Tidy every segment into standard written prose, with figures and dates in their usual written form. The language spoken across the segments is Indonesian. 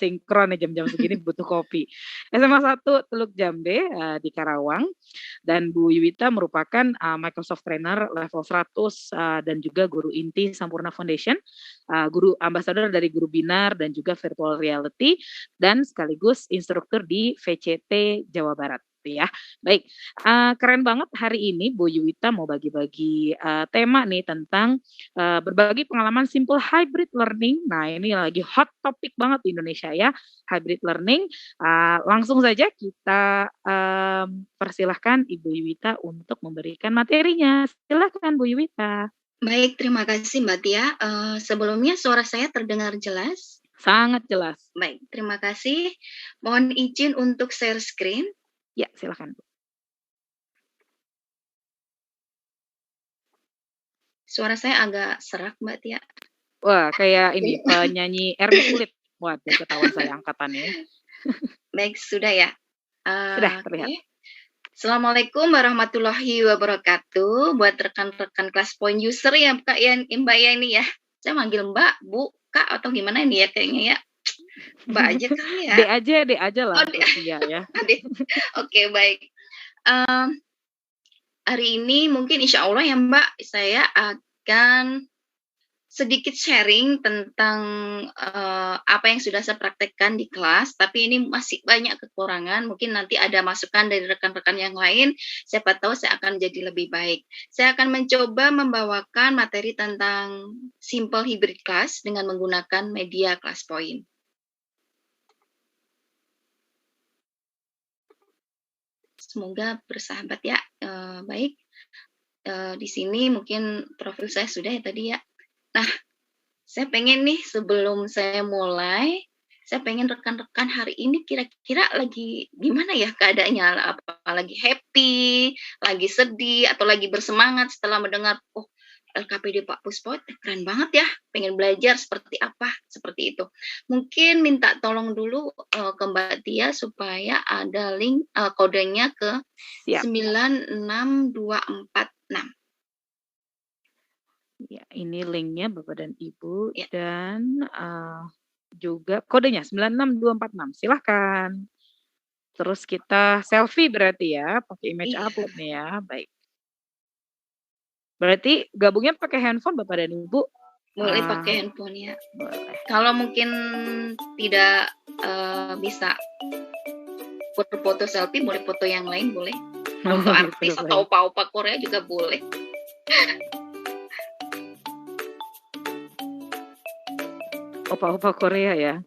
sinkron ya jam-jam segini butuh kopi. SMA 1 Teluk Jambe, di Karawang, dan Bu Yuwita merupakan, Microsoft Trainer level 100, dan juga guru inti Sampurna Foundation, guru ambassador dari Guru Binar dan juga Virtual Reality, dan sekaligus instruktur di VCT Jawa Barat, gitu ya. Baik, keren banget hari ini Bu Yuwita mau bagi-bagi, tema nih tentang, berbagi pengalaman simple hybrid learning. Nah, ini lagi hot topic banget di Indonesia ya, hybrid learning. Langsung saja kita, persilahkan Ibu Yuwita untuk memberikan materinya. Silakan Bu Yuwita. Baik, terima kasih Mbak Tia. Sebelumnya suara saya terdengar jelas? Sangat jelas. Baik, terima kasih. Mohon izin untuk share screen. Ya, silakan Bu. Suara saya agak serak Mbak Tia. Wah, kayak ini penyanyi Ernie Kulit. Waduh, ketahuan saya angkatannya ya. Baik, sudah ya. Sudah terlihat. Oke. Assalamualaikum warahmatullahi wabarakatuh. Buat rekan-rekan kelas point user ya Mbak ya ini ya. Saya manggil Mbak, Bu, Kak atau gimana ini ya kayaknya ya. Mbak aja kali ya. D aja lah. Iya ya. Oke, baik. Hari ini mungkin insya Allah ya Mbak, saya akan sedikit sharing tentang apa yang sudah saya praktekkan di kelas, tapi ini masih banyak kekurangan, mungkin nanti ada masukan dari rekan-rekan yang lain, siapa tahu saya akan jadi lebih baik. Saya akan mencoba membawakan materi tentang simple hybrid class dengan menggunakan media ClassPoint. Semoga bersahabat ya. Baik, di sini mungkin profil saya sudah ya tadi ya. Nah, saya pengen nih sebelum saya mulai, saya pengen rekan-rekan hari ini kira-kira lagi gimana ya keadaannya? Apa lagi happy, lagi sedih, atau lagi bersemangat setelah mendengar, oh LKPD Pak Puspo keren banget ya, pengen belajar seperti apa, seperti itu. Mungkin minta tolong dulu ke Mbak Tia supaya ada link kodenya ke 96246. Ya, ini linknya Bapak dan Ibu ya. Dan juga kodenya 96246. Silahkan. Terus kita selfie berarti ya, pakai image upload nih ya. Baik. Berarti gabungnya pakai handphone Bapak dan Ibu? Boleh pakai handphone ya. Boleh. Kalau mungkin tidak bisa foto selfie, boleh foto yang lain boleh. Foto artis atau opa-opa Korea juga boleh. Opa-opa Korea ya.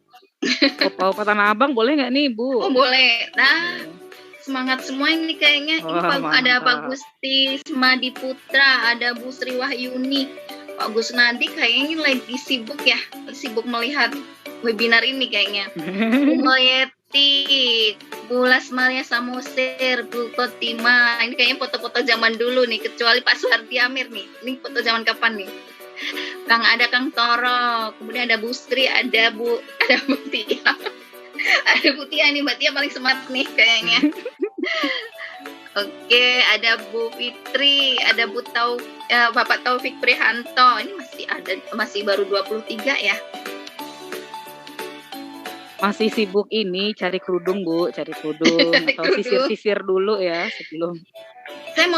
Opa-opa Tanah Abang boleh nggak nih Bu? Oh boleh. Nah, semangat semua ini kayaknya. Ini ada Pak Gusti Smadi Putra, ada Bu Sri Wahyuni, Pak Gus Nadi kayaknya lagi sibuk ya, sibuk melihat webinar ini kayaknya. Bu Moyeti, Bu Lasmaria Samosir, Bu Kotima, ini kayaknya foto-foto zaman dulu nih, kecuali Pak Suhardi Amir nih. Ini foto zaman kapan nih? Kang Toro, kemudian ada Bu Sri, ada Bu Tia. Ada Bu Tia nih, Mbak Tia paling semangat nih kayaknya. Oke, ada Bu Fitri, ada Bapak Taufik Prihanto. Ini masih baru 23 ya. Masih sibuk ini cari kerudung Bu, cari kerudung atau sisir-sisir dulu ya sebelum. Saya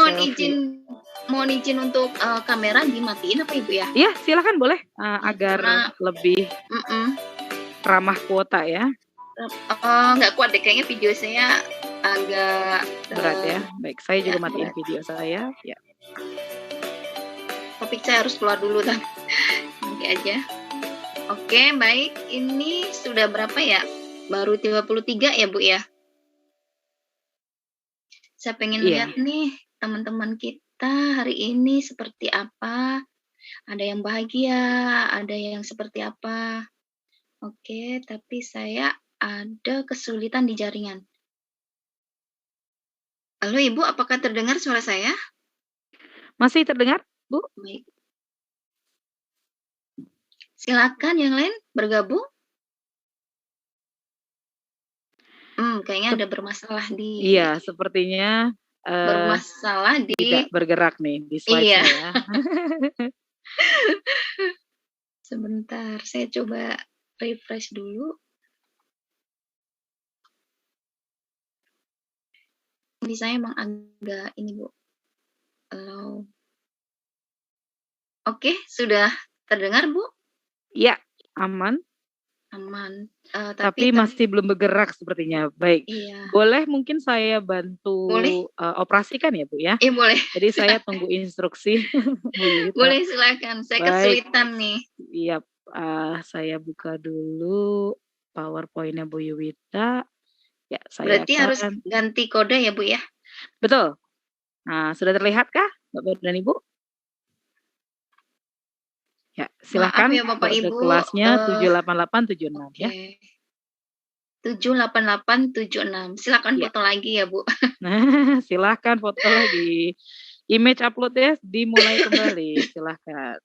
mohon izin untuk kamera dimatiin apa Ibu ya? Iya, silakan boleh agar lebih ramah kuota ya. Nggak kuat deh kayaknya video saya agak berat ya. Baik, saya juga matiin video saya. Ya. Topik saya harus keluar dulu kan. Nanti aja. Oke, baik. Ini sudah berapa ya? Baru 33 ya, Bu ya? Saya pengen lihat nih teman-teman kita hari ini seperti apa. Ada yang bahagia, ada yang seperti apa. Oke, tapi saya ada kesulitan di jaringan. Halo Ibu, apakah terdengar suara saya? Masih terdengar, Bu? Baik. Silakan yang lain bergabung. Kayaknya ada bermasalah di. Iya, sepertinya bermasalah di. Tidak bergerak nih di slide-nya ya. Sebentar, saya coba refresh dulu. Di saya emang agak ini Bu. Halo. Oke, sudah terdengar Bu? Iya, aman. Aman. Tapi masih belum bergerak sepertinya. Baik. Iya. Boleh mungkin saya bantu Boleh. operasikan ya Bu ya? Iya boleh. Jadi saya tunggu instruksi Bu Yuwita. Boleh silakan. Saya kesulitan nih. Iya, saya buka dulu PowerPoint-nya Bu Yuwita. Ya, saya Berarti harus ganti kode ya Bu ya? Betul. Nah, sudah terlihatkah Bapak dan Ibu? Ya, silahkan Maaf ya Bapak kode Ibu. kelasnya 78876 ya. 78876. Silakan foto lagi ya Bu. Nah, silahkan foto lagi. Image upload ya, dimulai kembali. Silahkan.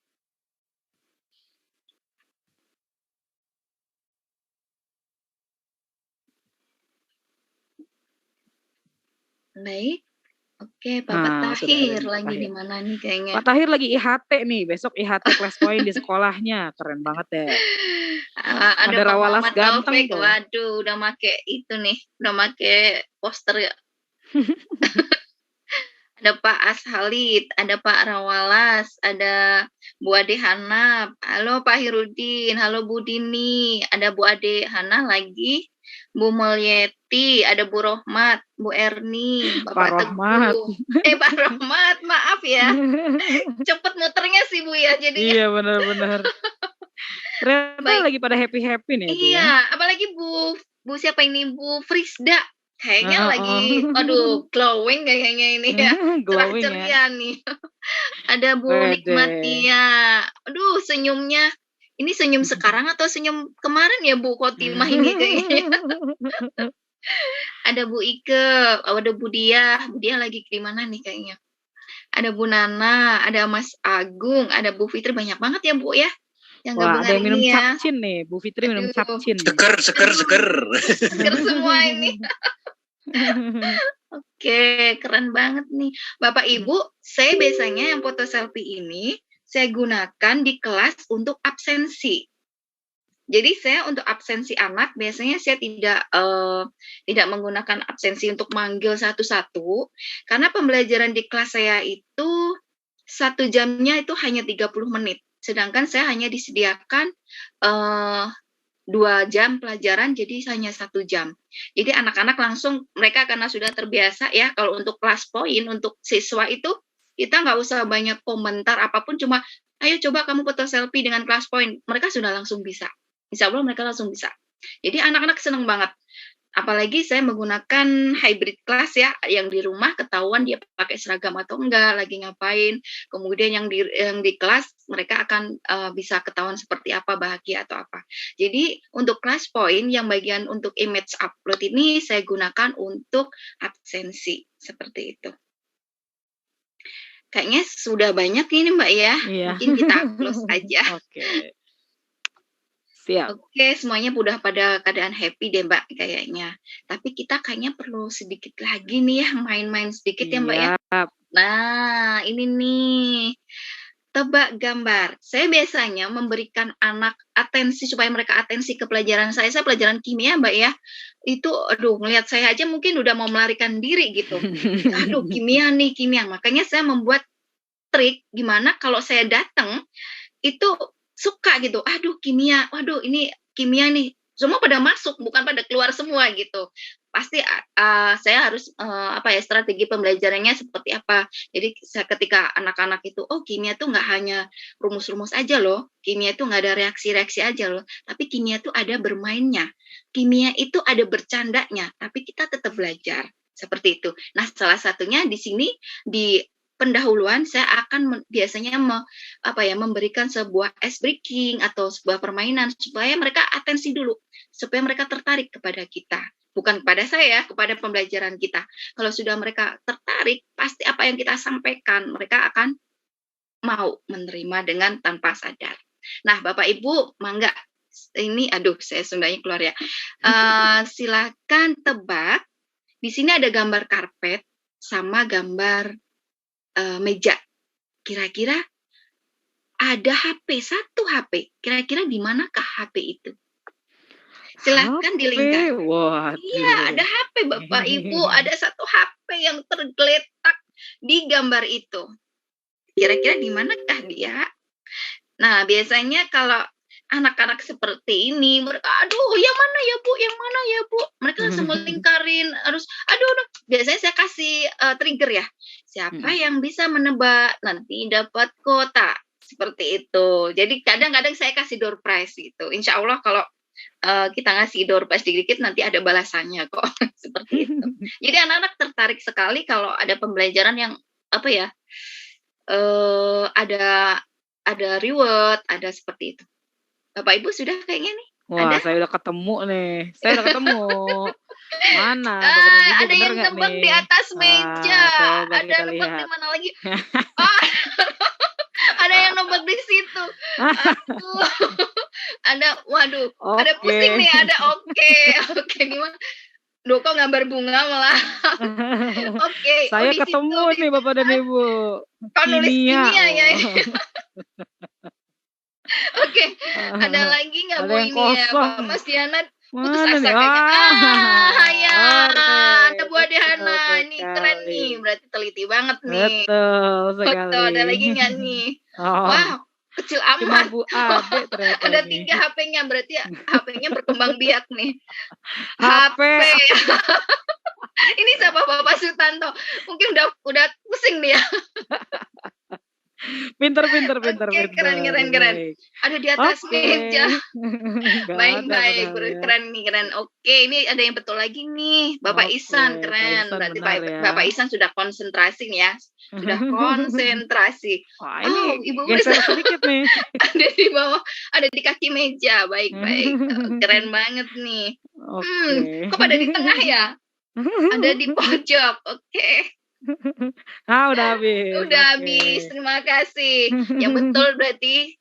Baik. Oke, Pak Tahir lagi di mana nih kayaknya? Pak Tahir lagi IHT nih, besok IHT class point di sekolahnya, keren banget ya. Ada Rawalas ganteng tuh. Waduh, udah make itu nih, udah make poster ya. Ada Pak Ashalid, ada Pak Rawalas, ada Bu Ade Hanap, halo Pak Hirudin, halo Bu Dini, ada Bu Ade Hana lagi, Bu Mulyeti, ada Bu Rohmat, Bu Erni, Bapak Teguh. Pak Rohmat, maaf ya. Cepet muternya sih Bu ya jadinya. Iya benar-benar. Ternyata lagi pada happy-happy nih. Iya, apalagi Bu siapa ini Bu Frisda. Kayaknya lagi, aduh, glowing kayaknya ini ya. Glowing ceria nih. Ada Bu Nikmatia. Aduh, senyumnya. Ini senyum sekarang atau senyum kemarin ya Bu Khotimah ini kayaknya. Ada Bu Ike, ada Bu Diah. Bu Diah lagi di mana nih kayaknya. Ada Bu Nana, ada Mas Agung, ada Bu Fitri. Banyak banget ya Bu ya. Yang gabungan ada yang minum ini ya. capcin nih, Bu Fitri minum capcin. Seger. Seger semua ini. Oke, keren banget nih. Bapak Ibu, saya biasanya yang foto selfie ini saya gunakan di kelas untuk absensi. Jadi saya untuk absensi anak biasanya saya tidak menggunakan absensi untuk manggil satu-satu karena pembelajaran di kelas saya itu 1 jamnya itu hanya 30 menit. Sedangkan saya hanya disediakan 2 jam pelajaran, jadi hanya 1 jam. Jadi anak-anak langsung, mereka karena sudah terbiasa ya, kalau untuk kelas point, untuk siswa itu, kita nggak usah banyak komentar apapun, cuma, ayo coba kamu foto selfie dengan kelas point. Mereka sudah langsung bisa. Insya Allah mereka langsung bisa. Jadi anak-anak senang banget. Apalagi saya menggunakan hybrid class ya, yang di rumah ketahuan dia pakai seragam atau enggak, lagi ngapain. Kemudian yang di kelas mereka akan bisa ketahuan seperti apa, bahagia atau apa. Jadi untuk class point yang bagian untuk image upload ini saya gunakan untuk absensi seperti itu. Kayaknya sudah banyak ini Mbak ya. Iya. Mungkin kita close aja. Oke. Siap. Oke, semuanya udah pada keadaan happy deh Mbak kayaknya. Tapi kita kayaknya perlu sedikit lagi nih ya, main-main sedikit ya Mbak ya. Nah, ini nih. Tebak gambar. Saya biasanya memberikan anak atensi supaya mereka atensi ke pelajaran saya. Saya pelajaran kimia Mbak ya. Itu aduh ngelihat saya aja mungkin udah mau melarikan diri gitu. Aduh, kimia nih, kimia. Makanya saya membuat trik gimana kalau saya datang itu suka gitu, aduh kimia, waduh ini kimia nih, semua pada masuk, bukan pada keluar semua gitu. Pasti saya harus strategi pembelajarannya seperti apa. Jadi ketika anak-anak itu, oh kimia tuh nggak hanya rumus-rumus aja loh, kimia itu nggak ada reaksi-reaksi aja loh, tapi kimia tuh ada bermainnya, kimia itu ada bercandanya, tapi kita tetap belajar seperti itu. Nah salah satunya di sini di pendahuluan saya akan biasanya memberikan sebuah ice breaking atau sebuah permainan supaya mereka atensi dulu, supaya mereka tertarik kepada kita, bukan kepada saya, kepada pembelajaran kita. Kalau sudah mereka tertarik, pasti apa yang kita sampaikan mereka akan mau menerima dengan tanpa sadar. Nah, Bapak Ibu, mangga ini, aduh, saya Sundanya keluar ya. Silakan tebak. Di sini ada gambar karpet sama gambar meja. Kira-kira ada satu HP. Kira-kira di manakah HP itu? Silahkan dilingkar. Iya, ada HP Bapak Ibu, ada satu HP. yang tergeletak di gambar itu. Kira-kira di manakah dia? Nah, biasanya kalau anak-anak seperti ini, mereka, aduh, yang mana ya Bu? Yang mana ya Bu? Mereka langsung melingkarin, harus, aduh. Biasanya saya kasih trigger ya. Siapa yang bisa menebak nanti dapat kota. Seperti itu. Jadi kadang-kadang saya kasih door prize gitu. Insya Allah kalau kita ngasih door prize dikit nanti ada balasannya kok. Seperti itu. Jadi anak-anak tertarik sekali kalau ada pembelajaran yang apa ya? Ada reward, ada seperti itu. Bapak Ibu sudah kayaknya nih? Wah, Ada? saya udah ketemu nih. Saya udah ketemu. Mana? Ada yang nembak di atas meja. Ada nembak di mana lagi? Ada yang nembak di situ. Ada, waduh, ada pusing nih, ada oke, gimana? Duh, kok gambar bunga malah. Oke. Saya ketemu nih Bapak dan Ibu. Kau nulis kimia ya. Oke, ada lagi nggak Bu ini ya, Pak Mas Diana? Putus asa kayaknya. Ya, ada Bu Adehana. Ini keren nih, berarti teliti banget nih. Betul sekali. Betul, ada lagi nggak nih? Wow, kecil amat. Bu Ade ternyata. Ada 3 HP-nya, berarti HP-nya berkembang biak nih. HP. Ini siapa Bapak Sutanto? Mungkin udah pusing nih ya. Pinter. Keren. Ada di atas meja. Baik, keren. Oke, ini ada yang betul lagi nih. Bapak Isan, keren. Berarti Bapak Isan sudah konsentrasi nih ya. Sudah konsentrasi. Wah, ini Ibu geser sedikit nih. Ada di bawah, ada di kaki meja. Baik. Keren banget nih. Kok pada di tengah ya? Ada di pojok. Oke. Udah habis. Habis. Terima kasih. Yang betul berarti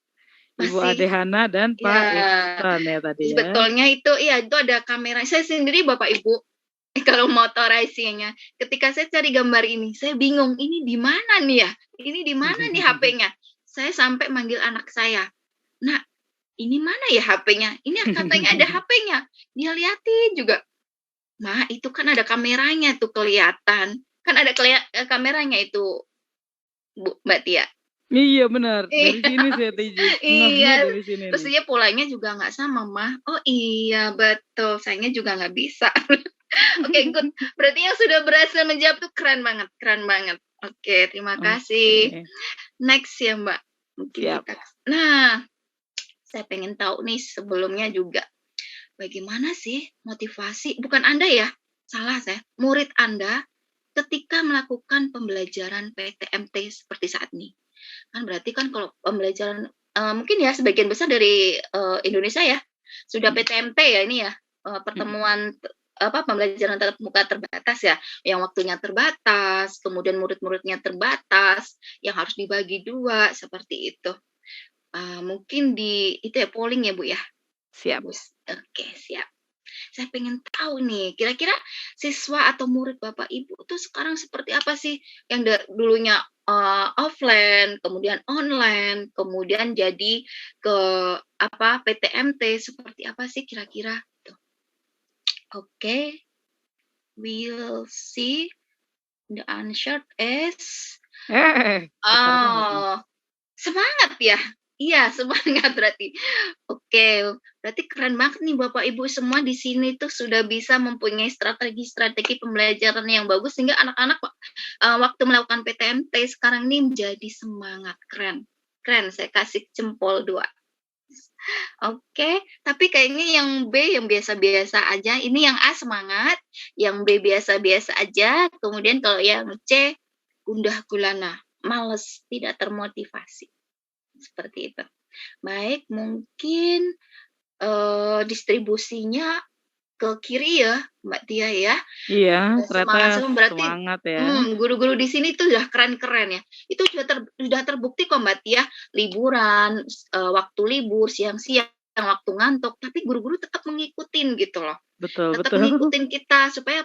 Ibu Adehana dan Pak Ihsan ya tadi ya. Sebetulnya itu ada kamera. Saya sendiri Bapak Ibu kalau motorisasinya, ketika saya cari gambar ini, saya bingung ini di mana nih ya? Ini di mana nih HP-nya? Saya sampai manggil anak saya. Nah, ini mana ya HP-nya? Ini katanya ada HP-nya. Dia liatin juga. Nah, itu kan ada kameranya tuh kelihatan. Kan ada kameranya itu, Bu Mbak Tia. Iya benar. Dari sini saya tuju. Iya. Terus dia polanya juga nggak sama, Mah. Oh iya betul. Sayangnya juga nggak bisa. Oke, good. Berarti yang sudah berhasil menjawab tuh keren banget. Oke, terima kasih. Next ya Mbak. Mungkin Nah, saya pengen tahu nih sebelumnya juga. Bagaimana sih motivasi? Bukan Anda ya? Salah saya. Murid Anda ketika melakukan pembelajaran PTMT seperti saat ini. Kan berarti kan kalau pembelajaran mungkin ya sebagian besar dari Indonesia ya sudah PTMT ya ini ya, pertemuan pembelajaran tatap muka terbatas ya, yang waktunya terbatas, kemudian murid-muridnya terbatas, yang harus dibagi 2 seperti itu. Mungkin itu ya polling ya Bu ya. Siap. Oke, siap. Saya pengen tahu nih, kira-kira siswa atau murid Bapak Ibu tuh sekarang seperti apa sih? Yang dulunya offline, kemudian online, kemudian jadi ke PTMT, seperti apa sih kira-kira? Oke, we'll see. The answer is semangat ya. Iya, semangat berarti. Oke, berarti keren banget nih Bapak Ibu semua di sini tuh sudah bisa mempunyai strategi-strategi pembelajaran yang bagus sehingga anak-anak waktu melakukan PTMT sekarang ini menjadi semangat. Keren, saya kasih jempol 2. Oke, tapi kayaknya yang B yang biasa-biasa aja. Ini yang A semangat, yang B biasa-biasa aja. Kemudian kalau yang C gundah gulana, males, tidak termotivasi. Seperti itu. Baik, mungkin distribusinya ke kiri ya, Mbak Tia ya. Iya, ternyata berarti semangat ya. Guru-guru di sini tuh udah keren-keren ya. Itu sudah terbukti kok Mbak Tia, liburan, waktu libur, siang-siang, waktu ngantuk, tapi guru-guru tetap ngikutin gitu loh. Betul. Ngikutin kita supaya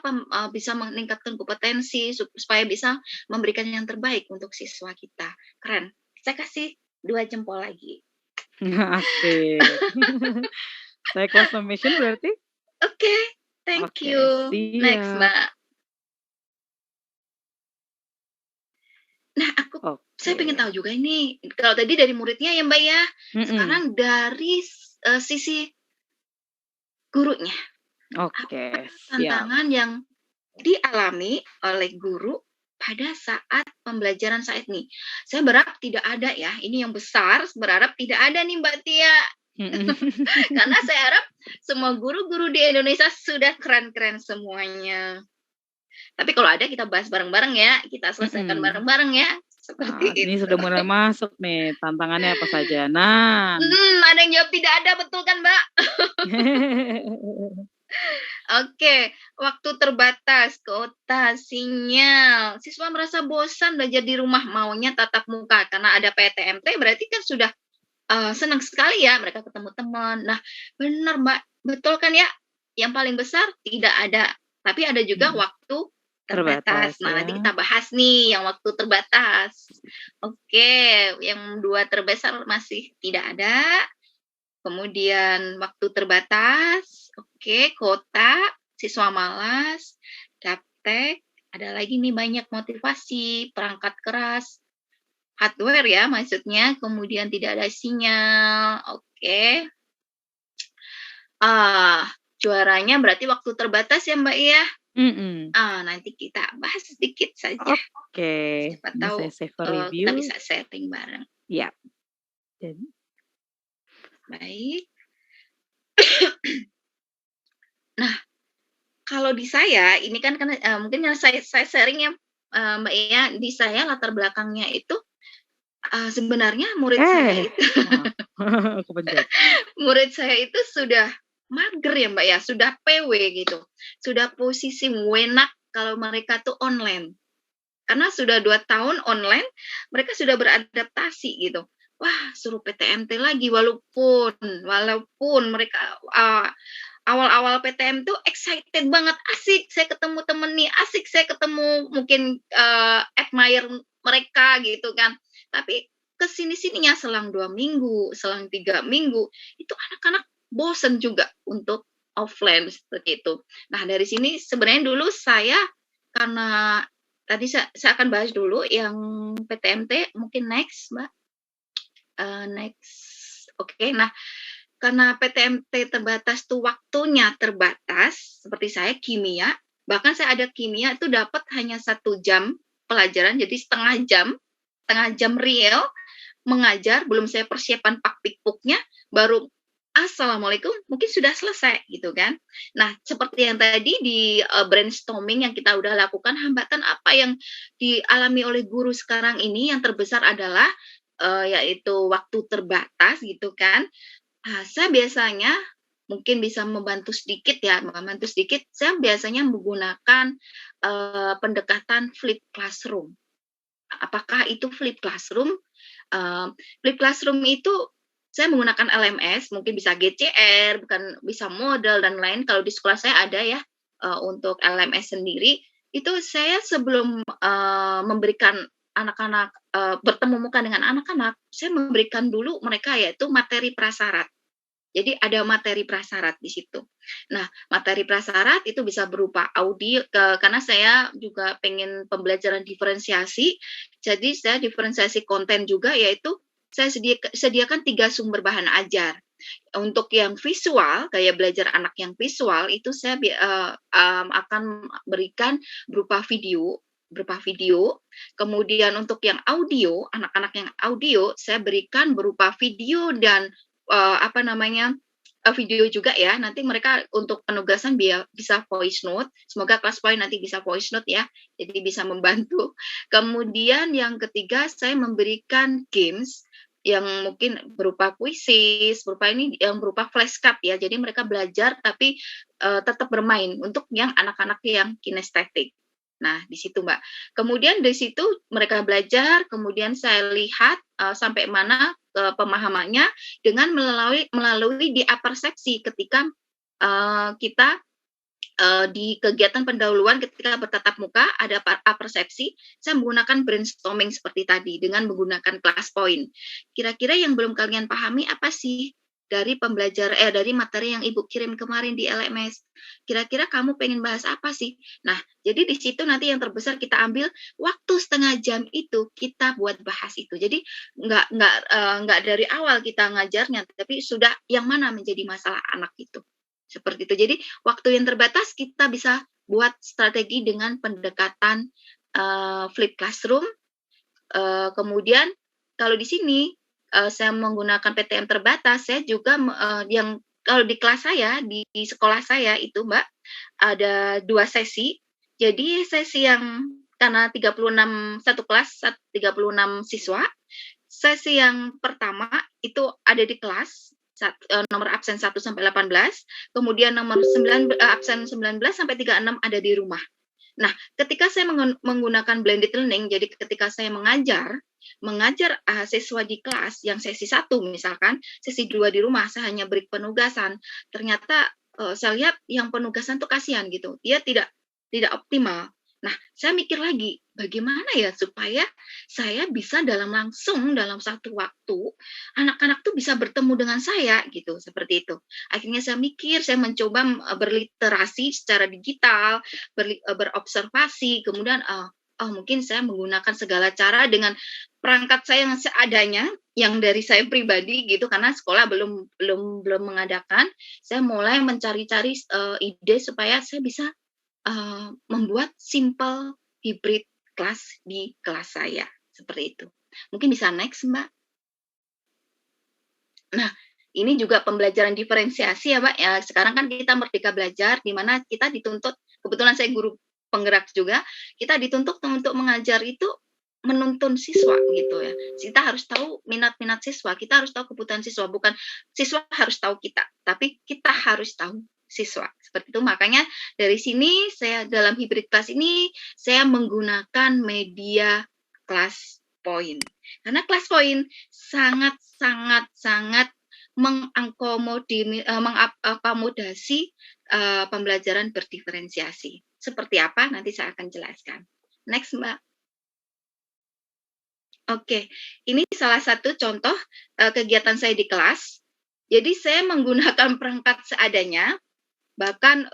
bisa meningkatkan kompetensi, supaya bisa memberikan yang terbaik untuk siswa kita. Keren. Saya kasih 2 jempol lagi. Asik. Saya close submission berarti? Oke, thank you. Next, Mbak. Saya pengen tahu juga ini, kalau tadi dari muridnya ya Mbak ya, sekarang dari sisi gurunya. Apa tantangan yang dialami oleh guru pada saat pembelajaran saat ini? Saya berharap tidak ada ya, ini yang besar, berharap tidak ada nih Mbak Tia. Karena saya harap semua guru-guru di Indonesia sudah keren-keren semuanya. Tapi kalau ada kita bahas bareng-bareng ya, kita selesaikan bareng-bareng ya. Seperti itu. Ini sudah mulai masuk nih, tantangannya apa saja. Nah. Ada yang jawab tidak ada, betul kan Mbak? Oke, waktu terbatas, kuota, sinyal. Siswa merasa bosan belajar di rumah, maunya tatap muka. Karena ada PTMT, berarti kan sudah senang sekali ya mereka ketemu teman. Nah, benar Mbak, betul kan ya? Yang paling besar tidak ada, tapi ada juga waktu terbatas. Nah, nanti kita bahas nih yang waktu terbatas. Oke, yang 2 terbesar masih tidak ada. Kemudian waktu terbatas, oke, kota, siswa malas, gaptek, ada lagi nih banyak motivasi, perangkat keras, hardware ya maksudnya, kemudian tidak ada sinyal, oke. Juaranya berarti waktu terbatas ya Mbak ya? Nanti kita bahas sedikit saja. Oke. Siapa tahu kita bisa sharing bareng. Ya. Baik. Nah, kalau di saya ini kan mungkin yang saya sharing ya Mbak ya, di saya latar belakangnya itu sebenarnya murid saya itu murid saya itu sudah mager ya Mbak ya, sudah PW gitu, sudah posisi wenak kalau mereka tuh online, karena sudah 2 tahun online, mereka sudah beradaptasi gitu. Wah, suruh PTMT lagi, walaupun mereka awal-awal PTM tuh excited banget, asik saya ketemu temen nih, asik saya ketemu mungkin admire mereka gitu kan. Tapi kesini-sininya selang 2 minggu, selang 3 minggu, itu anak-anak bosen juga untuk offline seperti itu. Nah, dari sini sebenarnya dulu saya, karena tadi saya akan bahas dulu yang PTMT, mungkin next Mbak. Next. Oke, nah karena PTMT terbatas tuh waktunya terbatas, seperti saya kimia, bahkan saya ada kimia itu dapat hanya 1 jam pelajaran, jadi setengah jam real mengajar, belum saya persiapan pakpikpuknya, baru assalamualaikum, mungkin sudah selesai gitu kan. Nah, seperti yang tadi di brainstorming yang kita udah lakukan, hambatan apa yang dialami oleh guru sekarang ini yang terbesar adalah yaitu waktu terbatas gitu kan. Saya biasanya mungkin bisa membantu sedikit, saya biasanya menggunakan pendekatan flip classroom. Apakah itu flip classroom? Flip classroom itu saya menggunakan LMS, mungkin bisa GCR, bukan bisa model dan lain. Kalau di sekolah saya ada ya untuk LMS sendiri. Itu saya sebelum memberikan anak-anak bertemu muka dengan anak-anak, saya memberikan dulu mereka yaitu materi prasyarat. Jadi ada materi prasyarat di situ. Nah, materi prasyarat itu bisa berupa audio, karena saya juga pengen pembelajaran diferensiasi. Jadi saya diferensiasi konten juga, yaitu saya sediakan 3 sumber bahan ajar. Untuk yang visual, gaya belajar anak yang visual itu saya akan berikan berupa video. Kemudian untuk yang audio, anak-anak yang audio saya berikan berupa video dan video juga ya. Nanti mereka untuk penugasan bisa voice note. Semoga kelas point nanti bisa voice note ya. Jadi bisa membantu. Kemudian yang ketiga saya memberikan games yang mungkin berupa kuisis, yang berupa flashcard ya. Jadi mereka belajar tapi tetap bermain untuk yang anak-anak yang kinestetik. Nah, di situ Mbak. Kemudian dari situ mereka belajar, kemudian saya lihat sampai mana pemahamannya dengan melalui di apersepsi ketika kita di kegiatan pendahuluan ketika bertatap muka ada apersepsi, saya menggunakan brainstorming seperti tadi dengan menggunakan class point. Kira-kira yang belum kalian pahami apa sih? dari dari materi yang Ibu kirim kemarin di LMS. Kira-kira kamu pengen bahas apa sih? Nah, jadi di situ nanti yang terbesar kita ambil waktu setengah jam itu kita buat bahas itu. Jadi nggak dari awal kita ngajarnya, tapi sudah yang mana menjadi masalah anak itu. Seperti itu. Jadi waktu yang terbatas kita bisa buat strategi dengan pendekatan flip classroom. Kemudian kalau di sini saya menggunakan PTM terbatas, saya juga yang kalau di kelas saya, di sekolah saya itu Mbak, ada 2 sesi. Jadi sesi yang karena 36 satu kelas 36 siswa. Sesi yang pertama itu ada di kelas nomor absen 1 sampai 18, kemudian nomor absen 19 sampai 36 ada di rumah. Nah, ketika saya menggunakan blended learning, jadi ketika saya mengajar siswa di kelas yang sesi 1 misalkan, sesi 2 di rumah, saya hanya beri penugasan. Ternyata saya lihat yang penugasan tuh kasihan gitu. Dia tidak optimal. Nah, saya mikir lagi, bagaimana ya supaya saya bisa dalam satu waktu, anak-anak tuh bisa bertemu dengan saya gitu, seperti itu. Akhirnya saya mikir, saya mencoba berliterasi secara digital, berobservasi, kemudian mungkin saya menggunakan segala cara dengan perangkat saya yang seadanya, yang dari saya pribadi gitu, karena sekolah belum mengadakan. Saya mulai mencari-cari ide supaya saya bisa membuat simple hybrid class di kelas saya, seperti itu. Mungkin bisa next, Mbak. Nah, ini juga pembelajaran diferensiasi ya, Mbak. Ya, sekarang kan kita merdeka belajar, di mana kita dituntut, kebetulan saya guru penggerak juga, kita dituntut untuk mengajar itu menuntun siswa gitu ya. Kita harus tahu minat-minat siswa, kita harus tahu kebutuhan siswa, bukan siswa harus tahu kita, tapi kita harus tahu siswa. Seperti itu, makanya dari sini saya dalam hybrid class ini saya menggunakan media class point. Karena class point sangat mengakomodasi pembelajaran berdiferensiasi. Seperti apa nanti saya akan jelaskan. Next, Mbak. Oke, ini salah satu contoh kegiatan saya di kelas. Jadi saya menggunakan perangkat seadanya, bahkan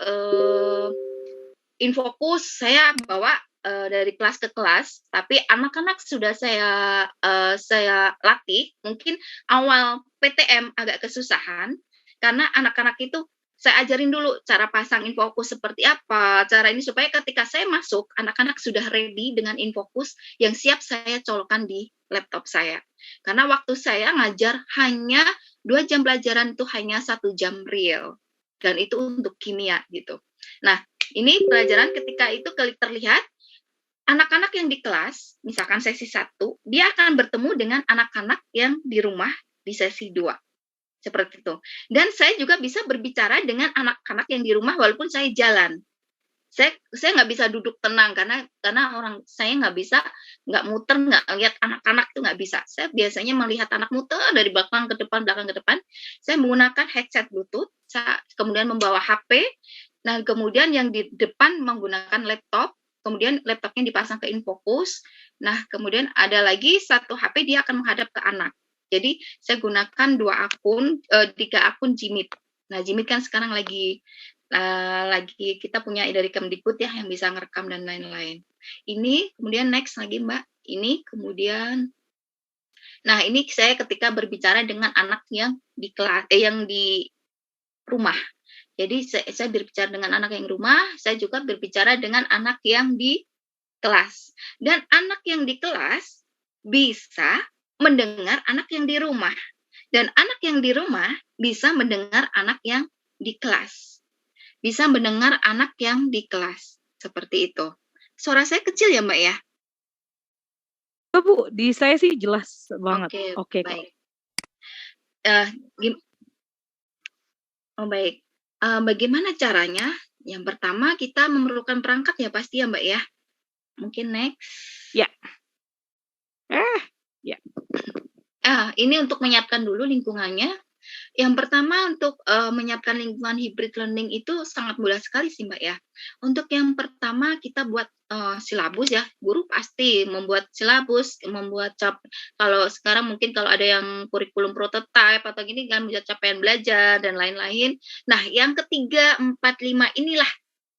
infokus saya bawa dari kelas ke kelas, tapi anak-anak sudah saya latih. Mungkin awal PTM agak kesusahan, karena anak-anak itu saya ajarin dulu cara pasang infokus seperti apa, cara ini supaya ketika saya masuk, anak-anak sudah ready dengan infokus yang siap saya colokkan di laptop saya. Karena waktu saya ngajar hanya 2 jam pelajaran itu hanya 1 jam real. Dan itu untuk kimia gitu. Nah, ini pelajaran ketika itu terlihat, anak-anak yang di kelas, misalkan sesi 1, dia akan bertemu dengan anak-anak yang di rumah di sesi 2. Seperti itu. Dan saya juga bisa berbicara dengan anak-anak yang di rumah walaupun saya jalan. Saya nggak bisa duduk tenang karena orang saya nggak muter, nggak lihat anak-anak tuh nggak bisa. Saya biasanya melihat anak muter dari belakang ke depan. Saya menggunakan headset Bluetooth, saya kemudian membawa HP. Nah, kemudian yang di depan menggunakan laptop, kemudian laptopnya dipasang ke infokus. Nah, kemudian ada lagi satu HP dia akan menghadap ke anak. Jadi saya gunakan 3 akun Jimit. Nah, Jimit kan sekarang lagi kita punya dari Kemdikbud ya yang bisa ngerekam dan lain-lain. Ini kemudian next lagi Mbak. Ini kemudian, nah ini saya ketika berbicara dengan anak yang di kelas, yang di rumah. Jadi saya berbicara dengan anak yang rumah, saya juga berbicara dengan anak yang di kelas. Dan anak yang di kelas bisa mendengar anak yang di rumah. Dan anak yang di rumah bisa mendengar anak yang di kelas. Bisa mendengar anak yang di kelas. Seperti itu. Suara saya kecil ya, Mbak ya? Bu, di saya sih jelas banget. Oke, baik. Baik. Bagaimana caranya? Yang pertama kita memerlukan perangkat ya pasti ya, Mbak ya. Mungkin next. Ya. Ya. Ini untuk menyiapkan dulu lingkungannya. Yang pertama untuk menyiapkan lingkungan hybrid learning itu sangat mudah sekali sih Mbak ya. Untuk yang pertama kita buat silabus ya, guru pasti membuat silabus, membuat kalau sekarang mungkin kalau ada yang kurikulum prototype atau gini kan buat capaian belajar dan lain-lain. Nah, yang ketiga, 4, 5 inilah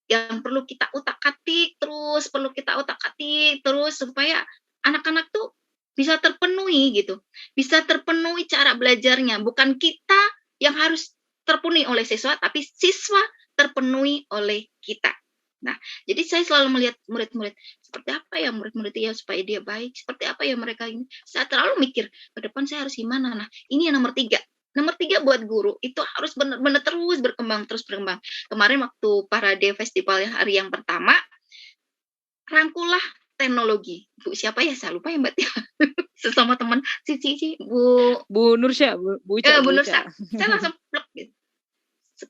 yang perlu kita utak-atik terus, supaya anak-anak tuh bisa terpenuhi gitu. Bisa terpenuhi cara belajarnya, bukan kita yang harus terpenuhi oleh siswa, tapi siswa terpenuhi oleh kita. Nah, jadi saya selalu melihat murid-murid, seperti apa ya murid-murid ya supaya dia baik, seperti apa ya mereka ini. Saya terlalu mikir, ke depan saya harus gimana. Nah, ini yang nomor 3. Nomor 3 buat guru, itu harus benar-benar terus berkembang. Kemarin waktu Parade Festival hari yang pertama, rangkulah teknologi. Bu siapa ya? Saya lupa ya Mbak Tia. Sesama teman, Bu Nursya, Bu Nursa. Saya langsung plek gitu.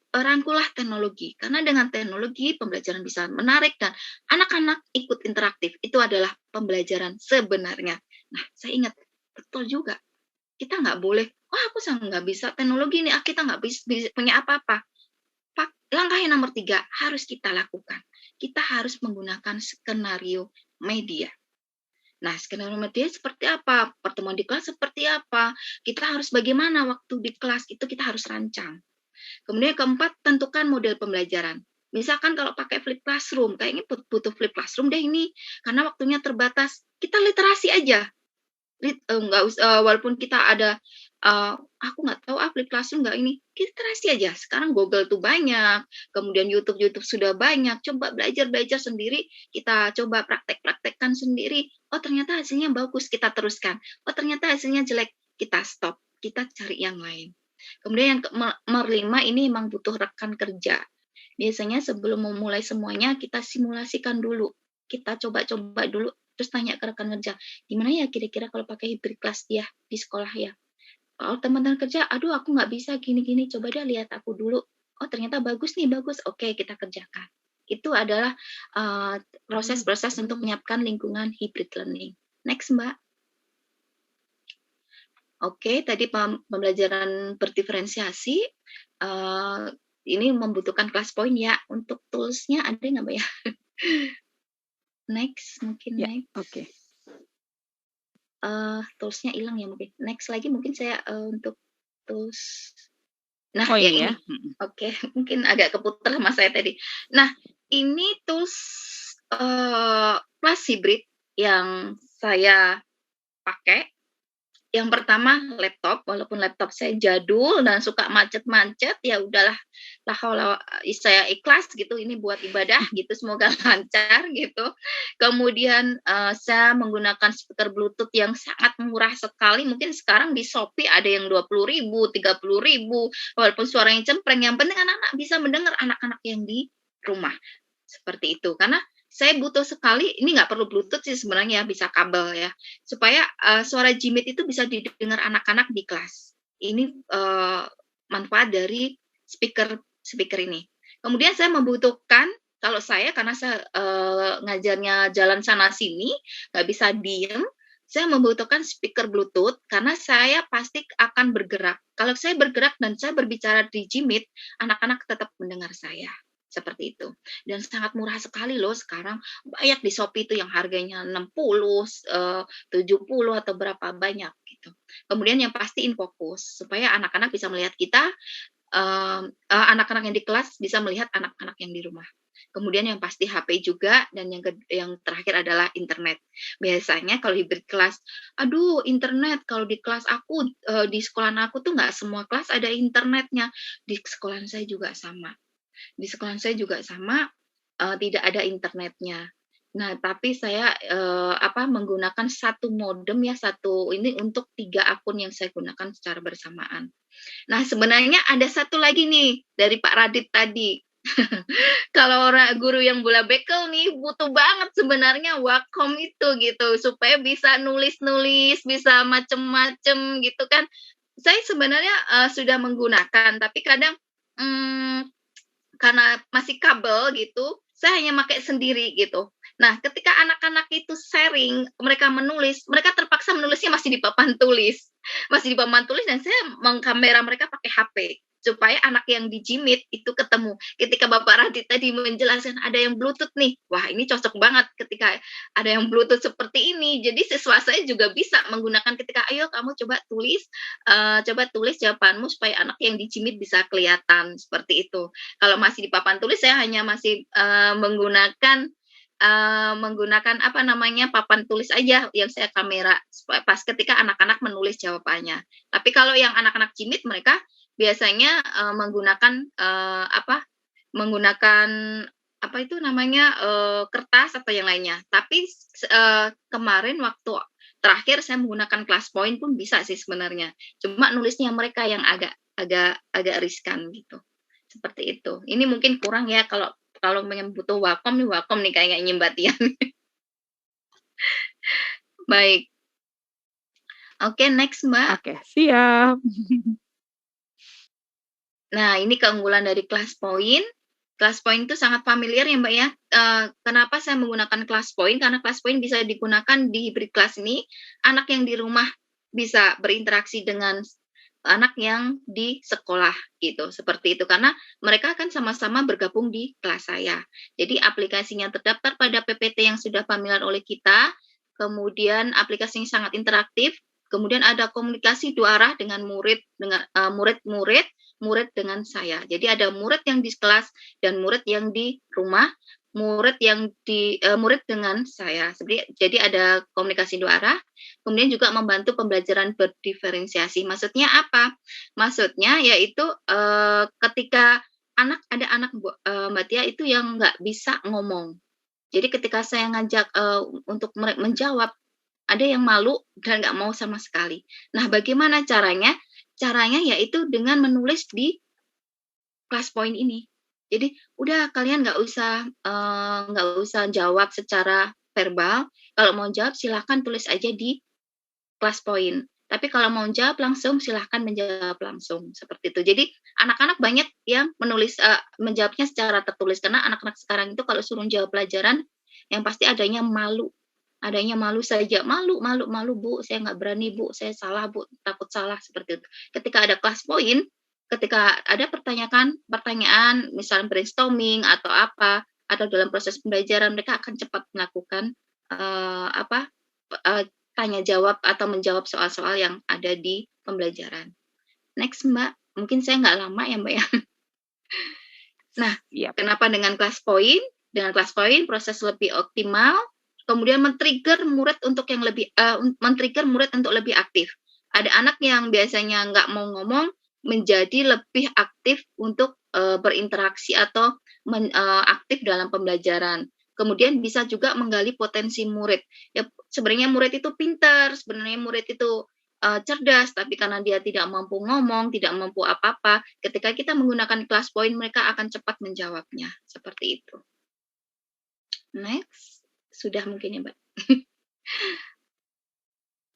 Rangkulah teknologi, karena dengan teknologi pembelajaran bisa menarik dan anak-anak ikut interaktif. Itu adalah pembelajaran sebenarnya. Nah, saya ingat betul juga. Kita nggak boleh, aku nggak bisa teknologi nih, kita nggak bisa punya apa-apa. Langkah yang nomor 3 harus kita lakukan. Kita harus menggunakan skenario media. Nah, skenario media seperti apa? Pertemuan di kelas seperti apa? Kita harus bagaimana waktu di kelas itu kita harus rancang. Kemudian keempat, tentukan model pembelajaran. Misalkan kalau pakai flip classroom, kayaknya butuh flip classroom deh ini, karena waktunya terbatas. Kita literasi aja. Nggak usah, walaupun kita ada, aku nggak tahu flip classroom nggak ini, literasi aja. Sekarang Google tuh banyak, kemudian YouTube sudah banyak. Coba belajar sendiri, kita coba praktek-praktekkan sendiri. Oh ternyata hasilnya bagus, kita teruskan. Oh ternyata hasilnya jelek, kita stop, kita cari yang lain. Kemudian yang nomor 5 ini memang butuh rekan kerja. Biasanya sebelum memulai semuanya kita simulasikan dulu. Kita coba-coba dulu, terus tanya ke rekan kerja, gimana ya kira-kira kalau pakai hybrid class dia di sekolah ya? Kalau teman-teman kerja, aduh aku nggak bisa gini-gini, coba deh lihat aku dulu. Oh ternyata bagus nih, bagus. Oke, kita kerjakan. Itu adalah proses-proses untuk menyiapkan lingkungan hybrid learning. Next, Mbak. Oke, tadi pembelajaran berdiferensiasi, ini membutuhkan class point ya. Untuk tools-nya ada nggak Mbak ya? Next, mungkin ya, next. Oke. Tools-nya hilang ya mungkin. Next lagi mungkin saya untuk tools. Nah, Oh ya ini ya. Oke, mungkin agak keputar sama saya tadi. Nah, ini tools class hybrid yang saya pakai. Yang pertama laptop, walaupun laptop saya jadul dan suka macet-macet, ya udahlah, saya ikhlas gitu, ini buat ibadah gitu, semoga lancar gitu. Kemudian saya menggunakan speaker Bluetooth yang sangat murah sekali, mungkin sekarang di Shopee ada yang 20.000, 30.000, walaupun suaranya cempreng, yang penting anak-anak bisa mendengar anak-anak yang di rumah. Seperti itu, karena saya butuh sekali, ini nggak perlu Bluetooth sih sebenarnya, bisa kabel ya, supaya suara Jimit itu bisa didengar anak-anak di kelas. Ini manfaat dari speaker ini. Kemudian saya membutuhkan, kalau saya karena saya ngajarnya jalan sana sini, nggak bisa diem, saya membutuhkan speaker Bluetooth karena saya pasti akan bergerak. Kalau saya bergerak dan saya berbicara di Jimit, anak-anak tetap mendengar saya. Seperti itu. Dan sangat murah sekali loh sekarang. Banyak di Shopee itu yang harganya 60, 70 atau berapa banyak gitu. Kemudian yang pasti InFocus supaya anak-anak bisa melihat kita, anak-anak yang di kelas bisa melihat anak-anak yang di rumah. Kemudian yang pasti HP juga, dan yang terakhir adalah internet. Biasanya kalau hybrid kelas, aduh internet kalau di kelas aku, di sekolah aku tuh nggak semua kelas ada internetnya. Di sekolah saya juga sama. Tidak ada internetnya. Nah, tapi saya menggunakan satu modem ya, satu ini untuk 3 akun yang saya gunakan secara bersamaan. Nah, sebenarnya ada satu lagi nih dari Pak Radit tadi. Kalau guru yang bola bekel nih butuh banget sebenarnya Wacom itu gitu, supaya bisa nulis-nulis, bisa macem-macem gitu kan. Saya sebenarnya sudah menggunakan, tapi kadang karena masih kabel gitu, saya hanya pakai sendiri gitu. Nah, ketika anak-anak itu sharing, mereka menulis, mereka terpaksa menulisnya masih di papan tulis. Masih di papan tulis dan saya mengkamera mereka pakai HP supaya anak yang di Jimit itu ketemu. Ketika Bapak Radit tadi menjelaskan ada yang Bluetooth nih, wah ini cocok banget ketika ada yang Bluetooth seperti ini. Jadi siswa saya juga bisa menggunakan ketika, ayo kamu coba tulis jawabanmu supaya anak yang di Jimit bisa kelihatan seperti itu. Kalau masih di papan tulis saya hanya masih menggunakan apa namanya papan tulis aja yang saya kamera pas ketika anak-anak menulis jawabannya. Tapi kalau yang anak-anak Jimit mereka biasanya menggunakan apa itu namanya kertas atau yang lainnya. Tapi kemarin waktu terakhir saya menggunakan class point pun bisa sih sebenarnya. Cuma nulisnya mereka yang agak riskan gitu. Seperti itu. Ini mungkin kurang ya kalau butuh Wacom nih kayaknya Mbak Tian. Baik. Oke, next Mbak. Oke, siap. Nah, ini keunggulan dari class point. Class point itu sangat familiar ya Mbak ya. Kenapa saya menggunakan class point? Karena class point bisa digunakan di hybrid class ini. Anak yang di rumah bisa berinteraksi dengan anak yang di sekolah gitu, seperti itu. Karena mereka akan sama-sama bergabung di kelas saya. Jadi aplikasinya terdaftar pada PPT yang sudah familiar oleh kita, kemudian aplikasinya sangat interaktif, kemudian ada komunikasi dua arah dengan murid dengan saya. Jadi ada murid yang di kelas dan murid yang di rumah, murid dengan saya. Jadi ada komunikasi dua arah, kemudian juga membantu pembelajaran berdiferensiasi. Maksudnya apa? Maksudnya yaitu ketika ada anak Mbak Tia itu yang nggak bisa ngomong. Jadi ketika saya ngajak untuk menjawab, ada yang malu dan nggak mau sama sekali. Nah, bagaimana caranya? Caranya yaitu dengan menulis di class point ini. Jadi udah kalian nggak usah jawab secara verbal. Kalau mau jawab silahkan tulis aja di class point. Tapi kalau mau jawab langsung silahkan menjawab langsung seperti itu. Jadi anak-anak banyak yang menjawabnya secara tertulis karena anak-anak sekarang itu kalau suruh jawab pelajaran yang pasti adanya malu saja, malu Bu, saya nggak berani Bu, saya salah Bu, takut salah seperti itu. Ketika ada class point, ketika ada pertanyaan misalnya brainstorming atau apa atau dalam proses pembelajaran mereka akan cepat melakukan tanya jawab atau menjawab soal-soal yang ada di pembelajaran. Next Mbak, mungkin saya nggak lama ya Mbak ya. Nah, Kenapa dengan class point? Dengan class point proses lebih optimal, kemudian men-trigger murid untuk lebih aktif. Ada anak yang biasanya nggak mau ngomong menjadi lebih aktif untuk berinteraksi atau aktif dalam pembelajaran. Kemudian bisa juga menggali potensi murid. Ya, sebenarnya murid itu pintar, sebenarnya murid itu cerdas, tapi karena dia tidak mampu ngomong, tidak mampu apa-apa, ketika kita menggunakan class point, mereka akan cepat menjawabnya. Seperti itu. Next. Sudah mungkin ya, Mbak.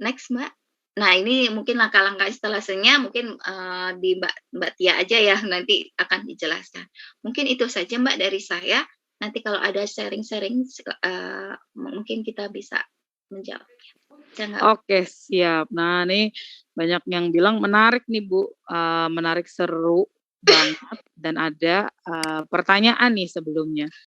Next, Mbak. Nah, ini mungkin langkah-langkah instalasinya mungkin di Mbak Tia aja ya, nanti akan dijelaskan. Mungkin itu saja, Mbak, dari saya. Nanti kalau ada sharing-sharing, mungkin kita bisa menjawabnya. Oke, siap. Nah, nih banyak yang bilang menarik nih, Bu. Menarik, seru banget. Dan ada pertanyaan nih sebelumnya.